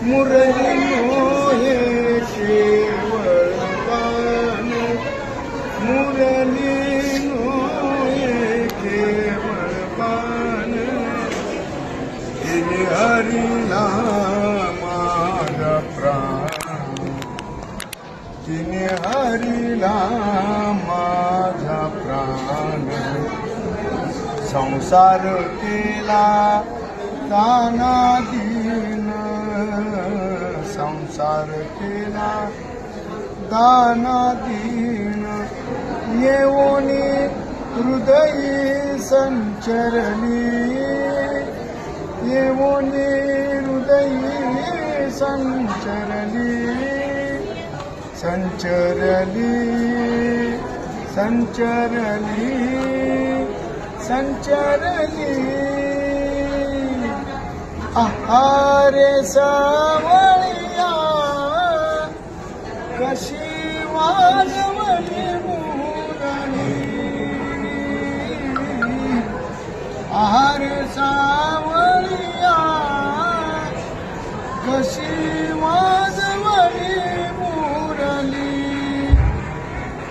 मुरली मोहे केवळ गान, मुरली मोहे केवळ गान. तिने हरिला माझा प्राण, तिने हरिला माझा प्राण. संसार केला दानादीन, संसार केला दानादीन. येऊनी हृदयी संचरली, येऊनी हृदयी संचरली, संचरली संचरली संचरली. आहारे सावळिया कशी वाजवली मुरली, आहारे सावळिया कशी